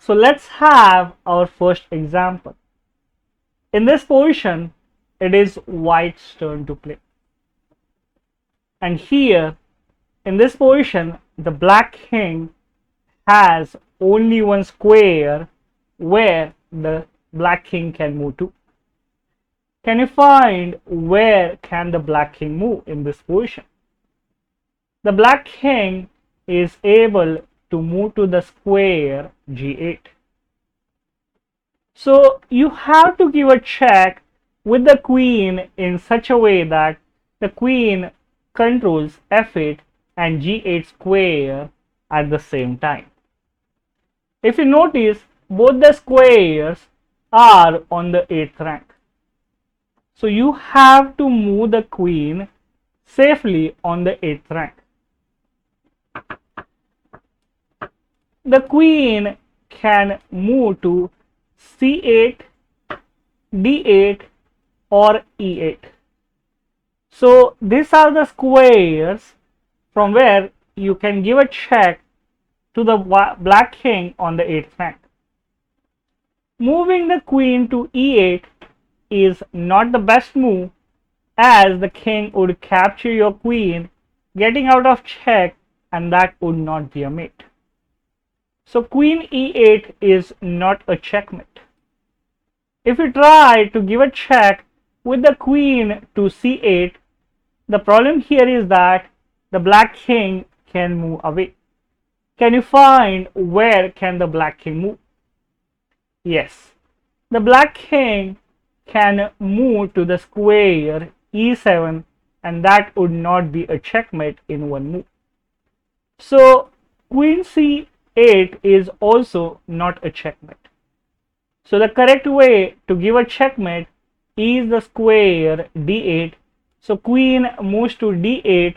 So let's have our first example. In this position, it is white's turn to play. And here, in this position, the black king has only one square where the black king can move to. Can you find where can the black king move in this position? The black king is able to move to the square g8. So you have to give a check with the queen in such a way that the queen controls f8 and g8 square at the same time. If you notice, both the squares are on the 8th rank. So you have to move the queen safely on the 8th rank. The queen can move to c8, d8 or e8. So these are the squares from where you can give a check to the black king on the 8th rank. Moving the queen to e8 is not the best move, as the king would capture your queen, getting out of check, and that would not be a mate. So queen e8 is not a checkmate. If you try to give a check with the queen to c8, the problem here is that the black king can move away. Can you find where can the black king move? Yes, the black king can move to the square e7, and that would not be a checkmate in one move. So queen c8 is also not a checkmate. So the correct way to give a checkmate is the square d8. So queen moves to d8,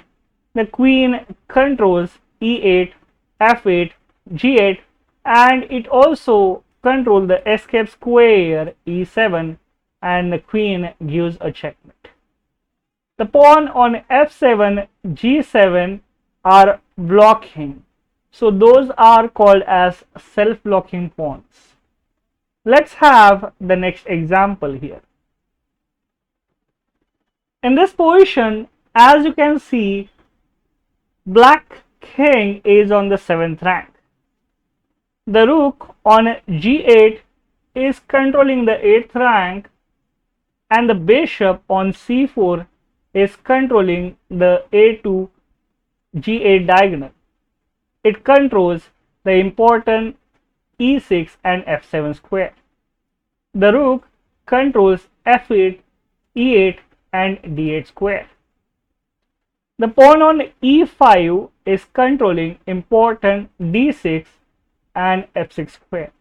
the queen controls e8, f8, g8, and it also controls the escape square e7, and the queen gives a checkmate. The pawn on f7, g7 are blocking. So those are called as self-blocking pawns. Let's have the next example here. In this position, as you can see, black king is on the 7th rank. The rook on g8 is controlling the 8th rank, and the bishop on c4 is controlling the a2 g8 diagonal. It controls the important e6 and f7 square. The rook controls f8, e8 and d8 square. The pawn on e5 is controlling important d6 and f6 square.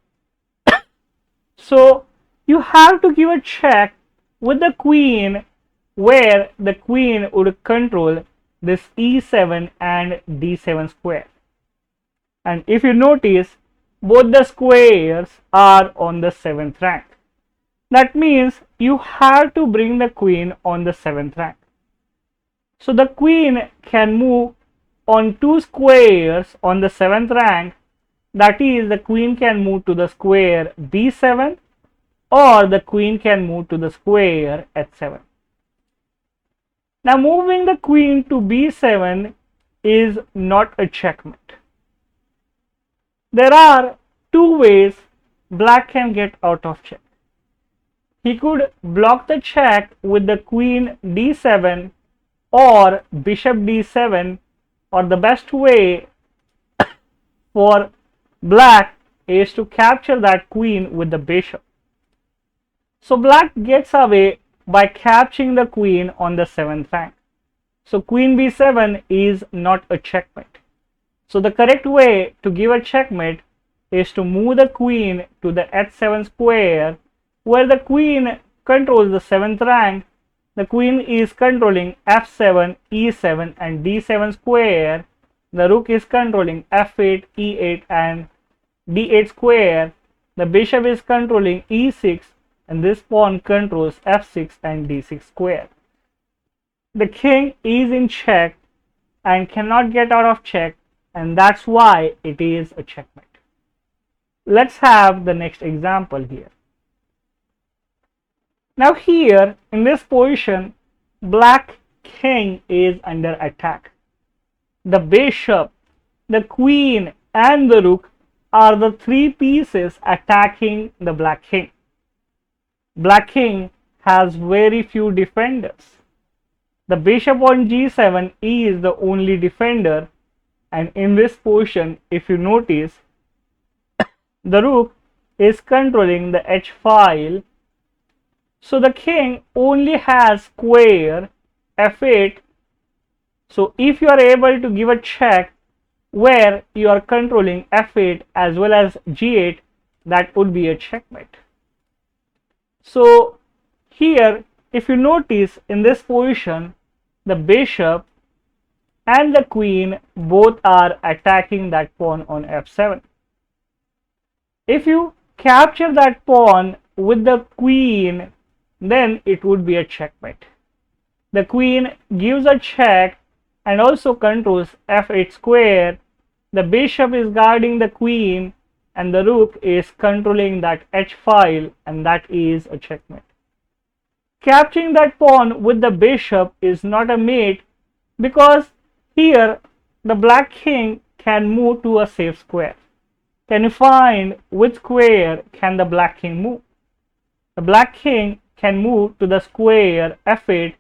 So you have to give a check with the queen where the queen would control this e7 and d7 square. And if you notice, both the squares are on the 7th rank. That means you have to bring the queen on the 7th rank. So the queen can move on two squares on the 7th rank. That is, the queen can move to the square b7, or the queen can move to the square h7. Now moving the queen to b7 is not a checkmate. There are two ways black can get out of check. He could block the check with the queen d7 or bishop d7, or the best way for black is to capture that queen with the bishop. So black gets away by capturing the queen on the 7th rank. So queen b7 is not a checkmate. So the correct way to give a checkmate is to move the queen to the h7 square, where the queen controls the 7th rank. The queen is controlling f7, e7 and d7 square. The rook is controlling f8, e8 and d8 square. The bishop is controlling e6, and this pawn controls f6 and d6 square. The king is in check and cannot get out of check, and that's why it is a checkmate. Let's have the next example here. Now here in this position, black king is under attack. The bishop, the queen and the rook are the three pieces attacking the black king. Black king has very few defenders. The bishop on g7 is the only defender, and in this position, if you notice, the rook is controlling the h file, so the king only has square f8. So if you are able to give a check where you are controlling f8 as well as g8, that would be a checkmate. So here, if you notice in this position, the bishop and the queen both are attacking that pawn on f7. If you capture that pawn with the queen, then it would be a checkmate. The queen gives a check and also controls f8 square. The bishop is guarding the queen and the rook is controlling that h file, and that is a checkmate. Capturing that pawn with the bishop is not a mate, because here the black king can move to a safe square. Can you find which square can the black king move? The black king can move to the square f8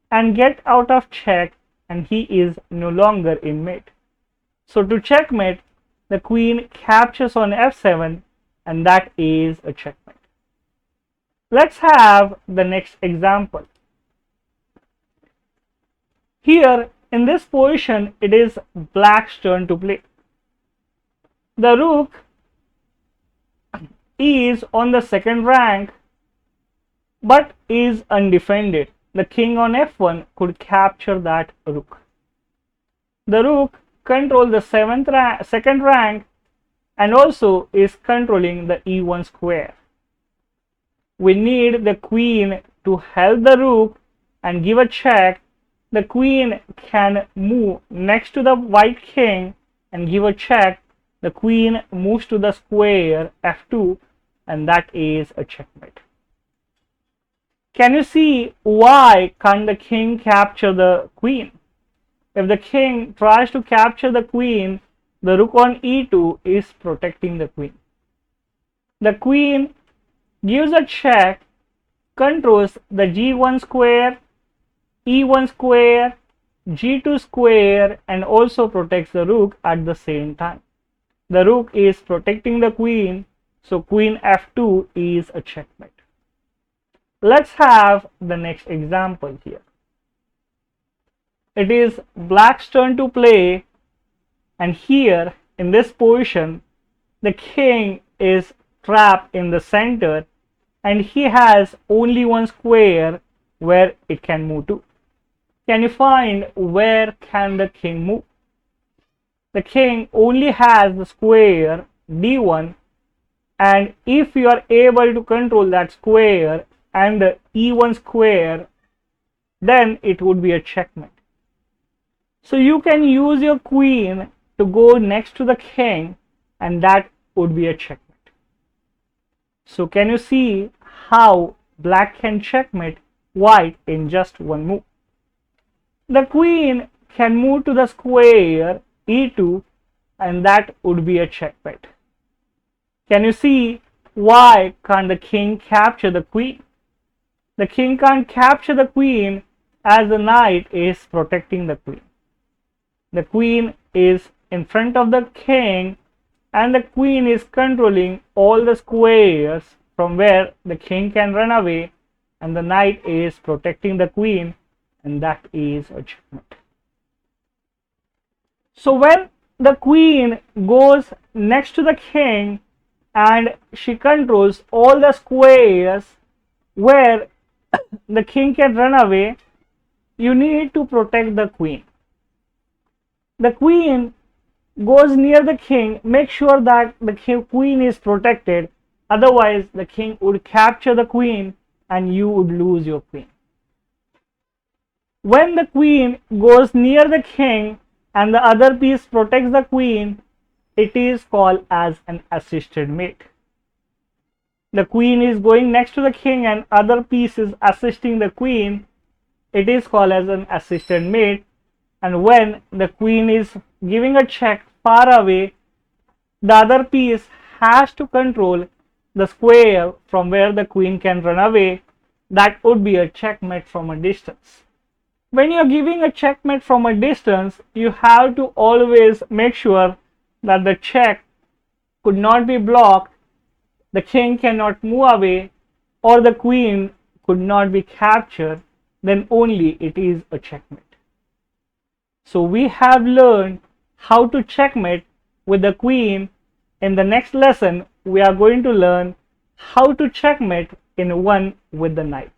and get out of check, and he is no longer in mate. So to checkmate, the queen captures on f7, and that is a checkmate. Let's have the next example. Here in this position, it is black's turn to play. The rook is on the second rank but is undefended. The king on f1 could capture that rook. The rook controls the second rank and also is controlling the e1 square. We need the queen to help the rook and give a check. The queen can move next to the white king and give a check. The queen moves to the square f2, and that is a checkmate. Can you see why can't the king capture the queen? If the king tries to capture the queen, the rook on e2 is protecting the queen. The queen gives a check, controls the g1 square, e1 square, g2 square, and also protects the rook at the same time. The rook is protecting the queen, so queen f2 is a checkmate. Let's have the next example here. It is black's turn to play, and here in this position, the king is trapped in the center and he has only one square where it can move to. Can you find where can the king move? The king only has the square d1, and if you are able to control that square and the e1 square, then it would be a checkmate. So you can use your queen to go next to the king, and that would be a checkmate. So can you see how black can checkmate white in just one move? The queen can move to the square e2, and that would be a checkmate. Can you see why can't the king capture the queen? The king can't capture the queen as the knight is protecting the queen. The queen is in front of the king and the queen is controlling all the squares from where the king can run away, and the knight is protecting the queen, and that is a checkmate. So when the queen goes next to the king and she controls all the squares where the king can run away, you need to protect the queen. The queen goes near the king, make sure that the queen is protected, otherwise the king would capture the queen and you would lose your queen. When the queen goes near the king and the other piece protects the queen, it is called as an assisted mate. The queen is going next to the king and other piece is assisting the queen, it is called as an assisted mate. And when the queen is giving a check far away, the other piece has to control the square from where the queen can run away. That would be a checkmate from a distance. When you're giving a checkmate from a distance, you have to always make sure that the check could not be blocked, the king cannot move away, or the queen could not be captured, then only it is a checkmate. So we have learned how to checkmate with the queen. In the next lesson, we are going to learn how to checkmate in one with the knight.